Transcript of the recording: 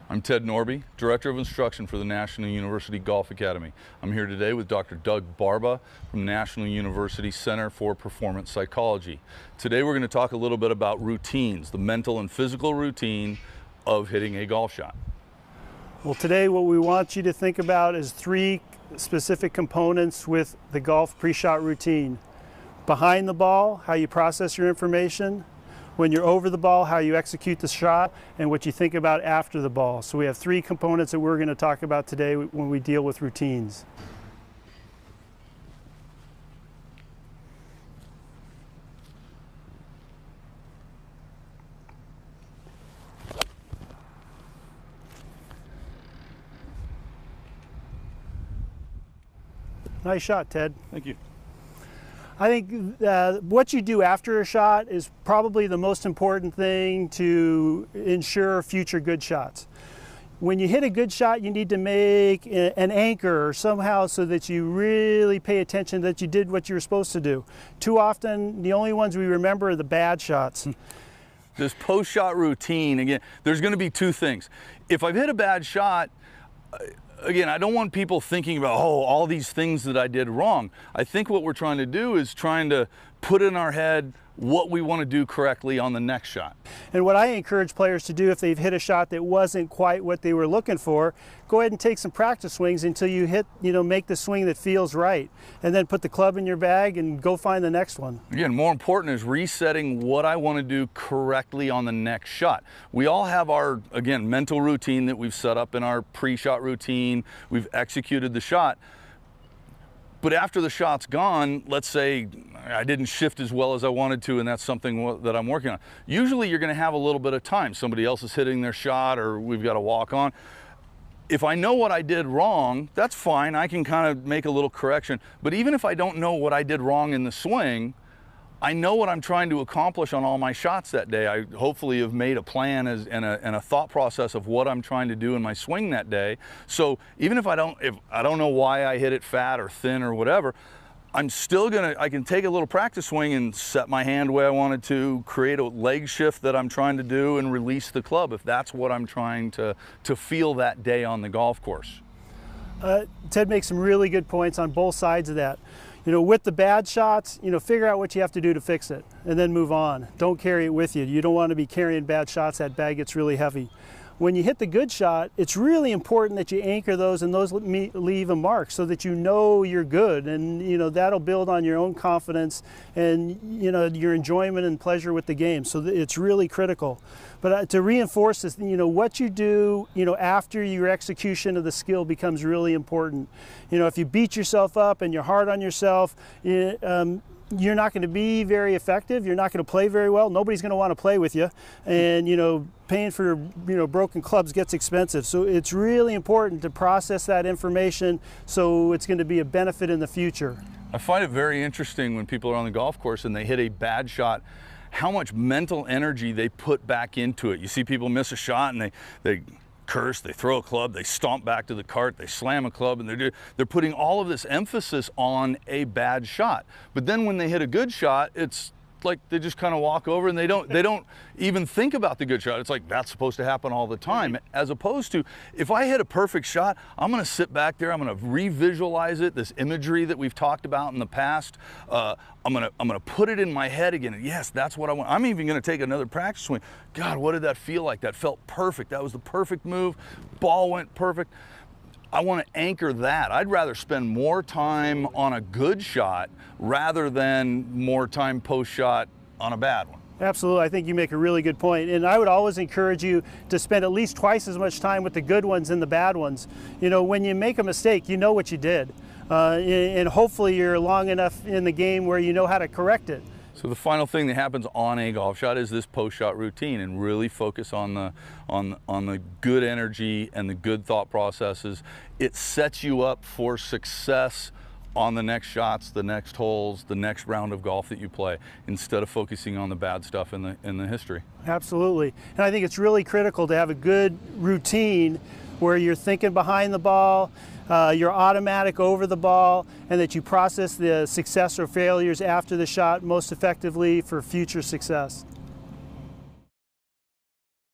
I'm Ted Norby, Director of Instruction for the National University Golf Academy. I'm here today with Dr. Doug Barba from National University Center for Performance Psychology. Today we're going to talk a little bit about routines, the mental and physical routine of hitting a golf shot. Well, today what we want you to think about is three specific components with the golf pre-shot routine. Behind the ball, how you process your information. When you're over the ball, how you execute the shot, and what you think about after the ball. So we have three components that we're going to talk about today when we deal with routines. Nice shot, Ted. Thank you. I think what you do after a shot is probably the most important thing to ensure future good shots. When you hit a good shot, you need to make an anchor somehow so that you really pay attention that you did what you were supposed to do. Too often, the only ones we remember are the bad shots. This post-shot routine, again, there's going to be two things. If I've hit a bad shot, again, I don't want people thinking about, oh, all these things that I did wrong. I think what we're trying to do is trying to put in our head what we want to do correctly on the next shot. And what I encourage players to do if they've hit a shot that wasn't quite what they were looking for, go ahead and take some practice swings until you hit, make the swing that feels right. And then put the club in your bag and go find the next one. Again, more important is resetting what I want to do correctly on the next shot. We all have our, again, mental routine that we've set up in our pre-shot routine. We've executed the shot. But after the shot's gone, let's say I didn't shift as well as I wanted to, and that's something that I'm working on. Usually you're going to have a little bit of time. Somebody else is hitting their shot, or we've got to walk on. If I know what I did wrong, that's fine. I can kind of make a little correction. But even if I don't know what I did wrong in the swing, I know what I'm trying to accomplish on all my shots that day. I hopefully have made a plan and a thought process of what I'm trying to do in my swing that day. So even if I don't know why I hit it fat or thin or whatever, I'm still I can take a little practice swing and set my hand where I wanted to, create a leg shift that I'm trying to do, and release the club if that's what I'm trying to feel that day on the golf course. Ted makes some really good points on both sides of that. With the bad shots, figure out what you have to do to fix it and then move on. Don't carry it with you. You don't want to be carrying bad shots. That bag gets really heavy. When you hit the good shot, it's really important that you anchor those and those leave a mark so that you know you're good, and that'll build on your own confidence and your enjoyment and pleasure with the game. So it's really critical. But to reinforce this, what you do after your execution of the skill becomes really important. If you beat yourself up and you're hard on yourself, you're not going to be very effective. You're not going to play very well. Nobody's going to want to play with you. And, paying for, broken clubs gets expensive. So it's really important to process that information so it's going to be a benefit in the future. I find it very interesting when people are on the golf course and they hit a bad shot, how much mental energy they put back into it. You see people miss a shot and they curse, they throw a club, they stomp back to the cart, they slam a club, and they're putting all of this emphasis on a bad shot. But then when they hit a good shot, it's like they just kind of walk over and they don't even think about the good shot. It's like that's supposed to happen all the time, as opposed to if I hit a perfect shot, I'm going to sit back there, I'm going to revisualize it, this imagery that we've talked about in the past. I'm going to put it in my head again. Yes, that's what I want. I'm even going to take another practice swing. God, what did that feel like? That felt perfect. That was the perfect move. Ball went perfect. I want to anchor that. I'd rather spend more time on a good shot rather than more time post-shot on a bad one. Absolutely. I think you make a really good point. And I would always encourage you to spend at least twice as much time with the good ones and the bad ones. When you make a mistake, you know what you did. And hopefully you're long enough in the game where you know how to correct it. So the final thing that happens on a golf shot is this post-shot routine, and really focus on the good energy and the good thought processes. It sets you up for success on the next shots, the next holes, the next round of golf that you play, instead of focusing on the bad stuff in the history. Absolutely. And I think it's really critical to have a good routine where you're thinking behind the ball, you're automatic over the ball, and that you process the success or failures after the shot most effectively for future success.